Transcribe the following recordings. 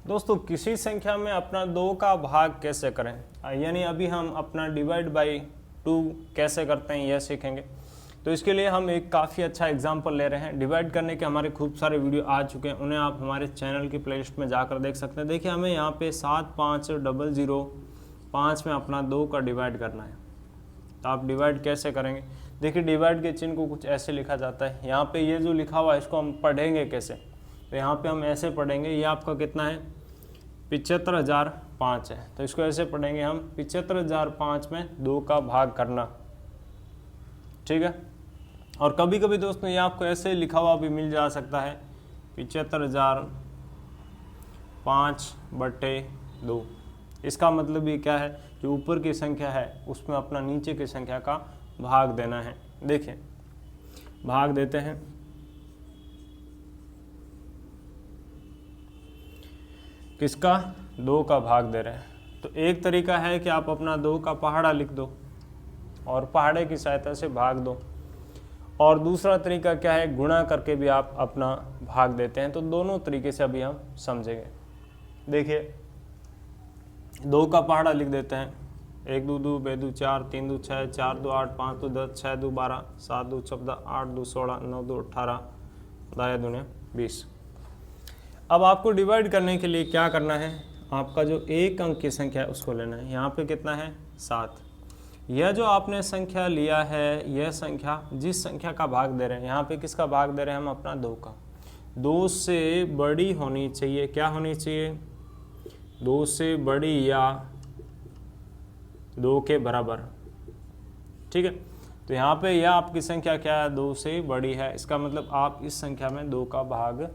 दोस्तों किसी संख्या में अपना 2 का भाग कैसे करें, यानी अभी हम अपना डिवाइड बाई 2 कैसे करते हैं यह सीखेंगे। तो इसके लिए हम एक काफ़ी अच्छा एग्जांपल ले रहे हैं। डिवाइड करने के हमारे खूब सारे वीडियो आ चुके हैं, उन्हें आप हमारे चैनल की प्लेलिस्ट में जाकर देख सकते हैं। देखिए हमें यहाँ पे 7505 में अपना 2 का डिवाइड करना है। तो आप डिवाइड कैसे करेंगे, देखिए डिवाइड के चिन्ह को कुछ ऐसे लिखा जाता है। यहाँ पे ये जो लिखा हुआ है इसको हम पढ़ेंगे कैसे, तो यहाँ पे हम ऐसे पढ़ेंगे, ये आपका कितना है 75,005 है। तो इसको ऐसे पढ़ेंगे हम 75,005 में 2 का भाग करना, ठीक है। और कभी कभी दोस्तों ये आपको ऐसे लिखा हुआ भी मिल जा सकता है 75,005/2। इसका मतलब ये क्या है, जो ऊपर की संख्या है उसमें अपना नीचे की संख्या का भाग देना है। देखिए भाग देते हैं, किसका 2 का भाग दे रहे हैं। तो एक तरीका है कि आप अपना 2 का पहाड़ा लिख दो और पहाड़े की सहायता से भाग दो, और दूसरा तरीका क्या है, गुणा करके भी आप अपना भाग देते हैं। तो दोनों तरीके से अभी हम समझेंगे। देखिए 2 का पहाड़ा लिख देते हैं, 1 2 2 2 4 3 2 6 4 2 8 5 2 10 6 2 12 7 2 14 8 2 16 9 2 18 दाया दूने 20। अब आपको डिवाइड करने के लिए क्या करना है, आपका जो एक अंक की संख्या है उसको लेना है। यहाँ पे कितना है 7। यह जो आपने संख्या लिया है, यह संख्या जिस संख्या का भाग दे रहे हैं, यहाँ पे किसका भाग दे रहे हैं हम अपना 2 का, 2 से बड़ी होनी चाहिए। क्या होनी चाहिए, 2 से बड़ी या 2 के बराबर, ठीक है। तो यहाँ पे यह आपकी संख्या क्या है, 2 से बड़ी है। इसका मतलब आप इस संख्या में 2 का भाग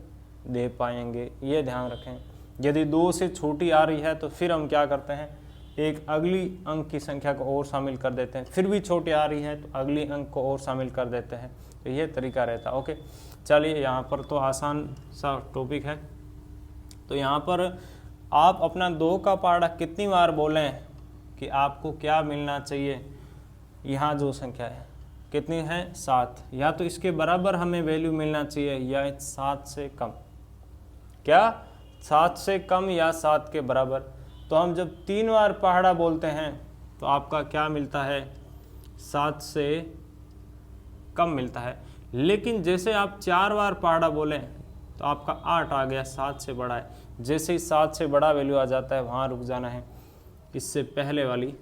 दे पाएंगे, ये ध्यान रखें। यदि 2 से छोटी आ रही है तो फिर हम क्या करते हैं, एक अगली अंक की संख्या को और शामिल कर देते हैं। फिर भी छोटी आ रही है तो अगली अंक को और शामिल कर देते हैं। तो ये तरीका रहता है। ओके चलिए, यहाँ पर तो आसान सा टॉपिक है। तो यहाँ पर आप अपना 2 का पहाड़ा कितनी बार बोलें कि आपको क्या मिलना चाहिए। यहाँ जो संख्या है कितनी है 7, या तो इसके बराबर हमें वैल्यू मिलना चाहिए या 7 से कम। क्या 7 से कम या 7 के बराबर। तो हम जब 3 बार पहाड़ा बोलते हैं तो आपका क्या मिलता है, 7 से कम मिलता है। लेकिन जैसे आप 4 बार पहाड़ा बोलें तो आपका 8 आ गया, 7 से बड़ा है। जैसे ही 7 से बड़ा वैल्यू आ जाता है वहाँ रुक जाना है, इससे पहले वाली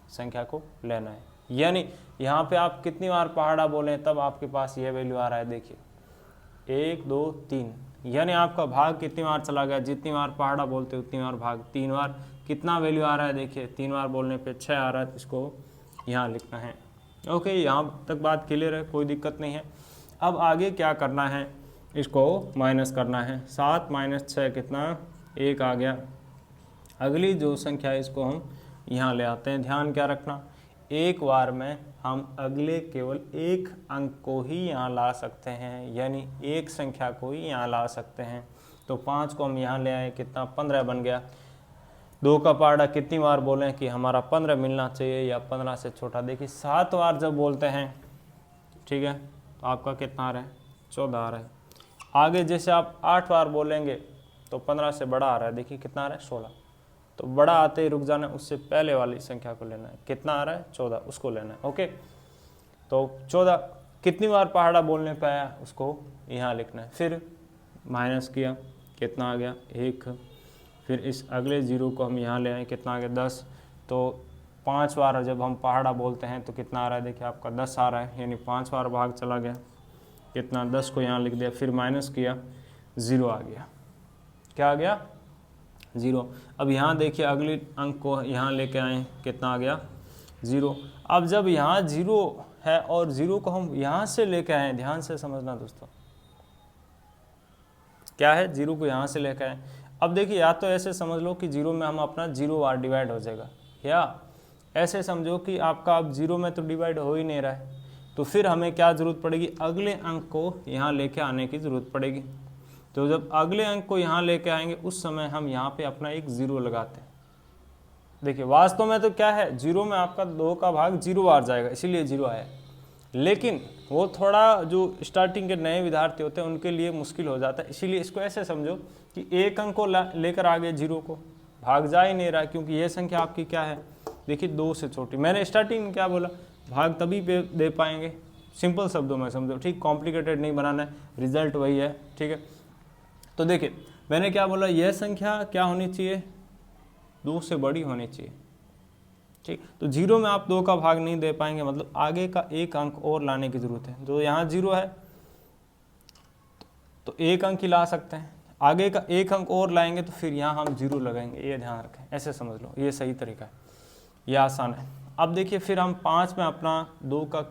संख्या को लेना है। यानी यहाँ पे आप कितनी बार पहाड़ा बोलें तब आपके पास यह वैल्यू आ रहा है। देखिए 1 2 3, यानी आपका भाग कितनी बार चला गया, जितनी बार पहाड़ा बोलते उतनी बार भाग। 3 बार कितना वैल्यू आ रहा है, देखिए 3 बार बोलने पे 6 आ रहा है, तो इसको यहाँ लिखना है। ओके, यहाँ तक बात क्लियर है, कोई दिक्कत नहीं है। अब आगे क्या करना है, इसको माइनस करना है। 7 - 6 कितना, 1 आ गया। अगली जो संख्या है इसको हम यहाँ ले आते हैं। ध्यान क्या रखना, एक बार में हम अगले केवल एक अंक को ही यहाँ ला सकते हैं, यानी एक संख्या को ही यहाँ ला सकते हैं। तो 5 को हम यहाँ ले आए, कितना 15 बन गया। 2 का पहाड़ा कितनी बार बोलें कि हमारा 15 मिलना चाहिए या 15 से छोटा। देखिए 7 बार जब बोलते हैं, ठीक है, तो आपका कितना आ रहा है 14 आ रहा है। आगे जैसे आप 8 बार बोलेंगे तो 15 से बड़ा आ रहा है, देखिए कितना आ रहा है 16। तो बड़ा आते ही रुक जाना, उससे पहले वाली संख्या को लेना है। कितना आ रहा है 14, उसको लेना है। ओके, तो 14 कितनी बार पहाड़ा बोलने पे आया उसको यहाँ लिखना है। फिर माइनस किया, कितना आ गया 1। फिर इस अगले 0 को हम यहाँ ले आए, कितना आ गया 10। तो 5 बार जब हम पहाड़ा बोलते हैं तो कितना आ रहा है, देखिए आपका 10 आ रहा है, यानी 5 बार भाग चला गया। कितना 10 को यहाँ लिख दिया, फिर माइनस किया, 0 आ गया। क्या आ गया 0। अब यहाँ देखिए अगले अंक को यहाँ लेके आए, कितना आ गया 0। अब जब यहाँ 0 है और 0 को हम यहाँ से लेके आए, ध्यान से समझना दोस्तों, क्या है 0 को यहाँ से लेके आए। अब देखिए या तो ऐसे समझ लो कि 0 में हम अपना 0 बार डिवाइड हो जाएगा, या ऐसे समझो कि आपका अब 0 में तो डिवाइड हो ही नहीं रहा है, तो फिर हमें क्या ज़रूरत पड़ेगी, अगले अंक को यहाँ लेके आने की ज़रूरत पड़ेगी। तो जब अगले अंक को यहाँ लेके आएंगे उस समय हम यहाँ पे अपना एक 0 लगाते हैं। देखिए वास्तव में तो क्या है, 0 में आपका 2 का भाग 0 बार जाएगा, इसीलिए 0 आया। लेकिन वो थोड़ा जो स्टार्टिंग के नए विद्यार्थी होते हैं उनके लिए मुश्किल हो जाता है। इसीलिए इसको ऐसे समझो कि एक अंक को लेकर आगे जीरो को भाग जा ही नहीं रहा, क्योंकि ये संख्या आपकी क्या है, देखिए 2 से छोटी। मैंने स्टार्टिंग में क्या बोला, भाग तभी पे दे पाएंगे, सिंपल शब्दों में समझो, ठीक, कॉम्प्लिकेटेड नहीं बनाना है, रिजल्ट वही है, ठीक है। तो देखिए मैंने क्या बोला, यह संख्या क्या होनी चाहिए, 2 से बड़ी होनी चाहिए, ठीक। तो जीरो में आप 2 का भाग नहीं दे पाएंगे, मतलब आगे का एक अंक और लाने की जरूरत है। जो यहाँ 0 है तो एक अंक ही ला सकते हैं, आगे का एक अंक और लाएंगे तो फिर यहाँ हम 0 लगाएंगे, ये ध्यान रखें, ऐसे समझ लो, ये सही तरीका है, ये आसान है। अब देखिए फिर हम 5 में अपना 2 का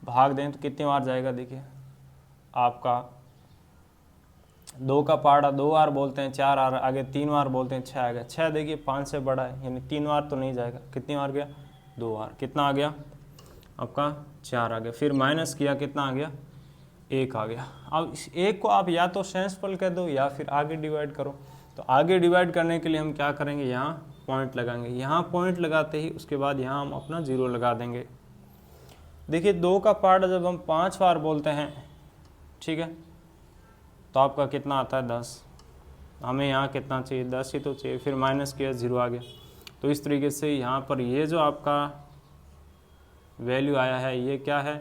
भाग दें तो कितनी बार जाएगा, देखिए आपका 2 का पहाड़ा 2 बार बोलते हैं, 4 बार आगे 3 बार बोलते हैं, 6 आ गया। 6 देखिए 5 से बड़ा है, यानी 3 बार तो नहीं जाएगा, कितनी बार गया, 2 बार, कितना आ गया आपका 4 आ गया। फिर माइनस किया, कितना आ गया, 1 आ गया। अब इस 1 को आप या तो सेंसफुल कह दो या फिर आगे डिवाइड करो। तो आगे डिवाइड करने के लिए हम क्या करेंगे, यहाँ पॉइंट लगाएंगे, यहाँ पॉइंट लगाते ही उसके बाद यहाँ हम अपना 0 लगा देंगे। देखिए 2 का पहाड़ा जब हम 5 बार बोलते हैं, ठीक है, तो आपका कितना आता है, 10। हमें यहाँ कितना चाहिए, 10 ही तो चाहिए, फिर माइनस किया 0 आ गया। तो इस तरीके से यहाँ पर ये जो आपका वैल्यू आया है ये क्या है,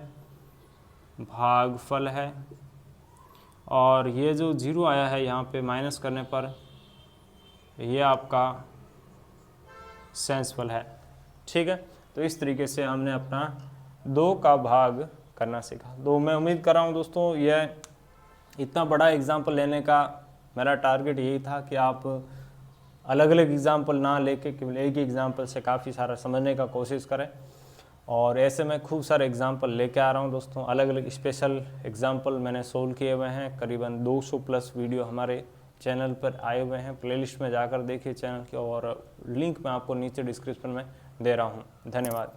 भागफल है, और ये जो 0 आया है यहाँ पे माइनस करने पर ये आपका सेंसफल है, ठीक है। तो इस तरीके से हमने अपना 2 का भाग करना सीखा। तो मैं उम्मीद कर रहा हूँ दोस्तों, यह इतना बड़ा एग्जाम्पल लेने का मेरा टारगेट यही था कि आप अलग अलग एग्जाम्पल ना लेके केवल एक ही एग्जाम्पल से काफ़ी सारा समझने का कोशिश करें। और ऐसे मैं खूब सारे एग्जाम्पल लेके आ रहा हूँ दोस्तों, अलग अलग स्पेशल एग्जाम्पल मैंने सोल्व किए हुए हैं, करीबन 200 प्लस वीडियो हमारे चैनल पर आए हुए हैं। प्लेलिस्ट में जाकर देखिए चैनल के, और लिंक मैं आपको नीचे डिस्क्रिप्शन में दे रहा हूँ। धन्यवाद।